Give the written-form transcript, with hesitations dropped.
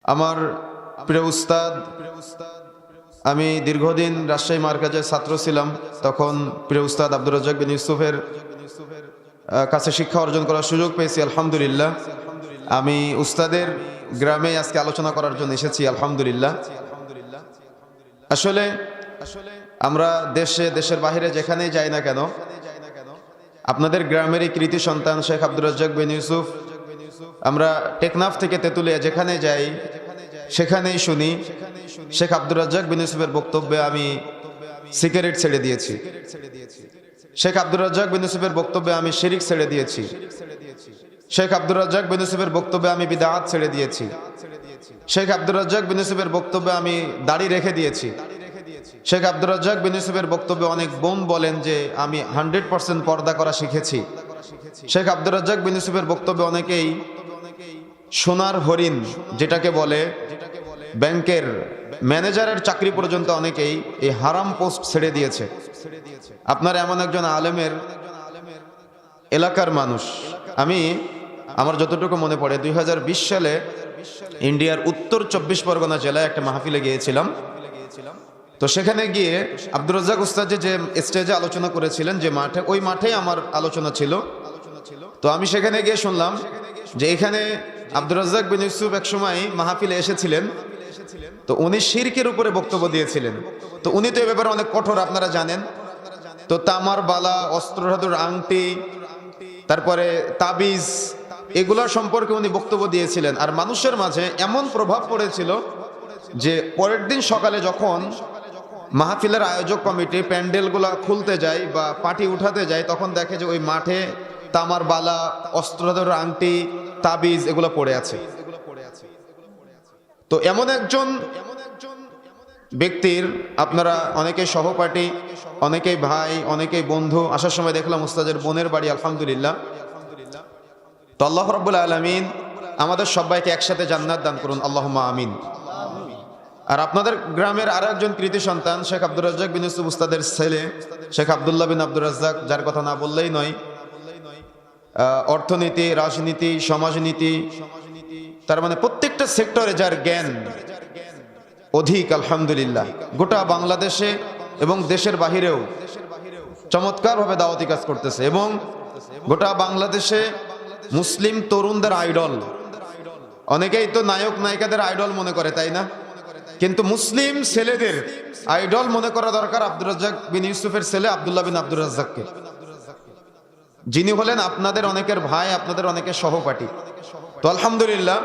আমার প্রিয় উস্তাদ, আমি দীর্ঘদিন রাজশাহী মার্কাজের ছাত্র ছিলাম। তখন প্রিয় উস্তাদ আব্দুর রাজ্জাক বিন ইউসুফের কাছে শিক্ষা অর্জন করার সুযোগ পেয়েছি, আলহামদুলিল্লাহ। আমি উস্তাদের গ্রামে আজকে আলোচনা করার জন্য এসেছি, আলহামদুলিল্লাহ। আসলে আমরা দেশের বাহিরে যেখানেই যাই না কেন, আপনাদের গ্রামেরই কৃতি সন্তান শেখ আব্দুর রাজ্জাক বিন ইউসুফ, আমরা টেকনাফ থেকে তেঁতুলিয়া যেখানে যাই সেখানেই শুনি শেখ আব্দুর রাজ্জাক বিন ইউসুফের বক্তব্যে আমি সিগারেট ছেড়ে দিয়েছি, শেখ আব্দুর রাজ্জাক বিন ইউসুফের বক্তব্যে আমি শিরিক ছেড়ে দিয়েছি, শেখ আব্দুর রাজ্জাক বিন ইউসুফের বক্তব্যে আমি বিদআত ছেড়ে দিয়েছি, শেখ আব্দুর রাজ্জাক বিন ইউসুফের বক্তব্যে আমি দাড়ি রেখে দিয়েছি। শেখ আব্দুর রাজ্জাক বিন ইউসুফের বক্তব্যে অনেক বোন বলেন যে আমি 100% পর্দা করা শিখেছি। শেখ আব্দুর রাজ্জাক বিন ইউসুফের বক্তব্যে অনেকেই সোনার হরিণ যেটাকে বলে, ব্যাংকের ম্যানেজারের চাকরি পর্যন্ত অনেকেই এই হারাম পোস্ট ছেড়ে দিয়েছে। আপনার এমন একজন আলেমের এলাকার মানুষ, আমার যতটুকু মনে পড়ে 2020 সালে ইন্ডিয়ার উত্তর 24 পরগনা জেলায় একটা মাহফিলে গিয়েছিলাম। তো সেখানে গিয়ে আব্দুর রাজ্জাক উস্তাদ যে স্টেজে আলোচনা করেছিলেন, যে মাঠে, ওই মাঠেই আমার আলোচনা ছিল। তো আমি সেখানে গিয়ে শুনলাম যে এখানে আব্দুর রাজ্জাক বিন ইউসুফ একসময় মাহফিলে এসেছিলেন, তো উনি শিরকের উপরে বক্তব্য দিয়েছিলেন। তো উনি তো এ ব্যাপারে অনেক কঠোর, আপনারা জানেন। তো তামার বালা, অস্ত্রধাতুর আংটি, তারপরে তাবিজ, এগুলোর সম্পর্কে উনি বক্তব্য দিয়েছিলেন। আর মানুষের মাঝে এমন প্রভাব পড়েছিল যে পরের দিন সকালে যখন মাহফিলের আয়োজক কমিটি প্যান্ডেলগুলা খুলতে যায় বা পাটি উঠাতে যায়, তখন দেখে যে ওই মাঠে তামার বালা, অস্ত্রধাতুর আংটি, তাবিজ এগুলো পড়ে আছে। তো এমন একজন ব্যক্তির আপনারা অনেকেই সহপাঠী, অনেকেই ভাই, অনেকেই বন্ধু। আসার সময় দেখলাম উস্তাদের বোনের বাড়ি, আলহামদুলিল্লাহ। তো আল্লাহ রাব্বুল আলামিন আমাদের সবাইকে একসাথে জান্নাত দান করুন, আল্লাহুম্মা আমিন। আর আপনাদের গ্রামের আরো একজন কৃতি সন্তান শেখ আব্দুর রাজ্জাক বিন ইউসুফ উস্তাদের ছেলে শেখ আব্দুল্লাহ বিন আব্দুর রাজ্জাক, যার কথা না বললেই নয়। অর্থনীতি, রাজনীতি, সমাজনীতি, তার মানে প্রত্যেকটা সেক্টরে যার জ্ঞান অধিক, আলহামদুলিল্লাহ। গোটা বাংলাদেশে এবং দেশের বাহিরেও চমৎকারভাবে দাওয়াতি কাজ করতেছে, এবং গোটা বাংলাদেশে মুসলিম তরুণদের আইডল। অনেকেই তো নায়ক নায়িকাদের আইডল মনে করে, তাই না? কিন্তু মুসলিম ছেলেদের আইডল মনে করা দরকার আব্দুর রাজ্জাক বিন ইউসুফের ছেলে আব্দুল্লাহ বিন আব্দুর রাজ্জাককে, যিনি হলেন আপনাদের অনেকের ভাই, আপনাদের অনেকের সহপাঠী। তো আলহামদুলিল্লাহ,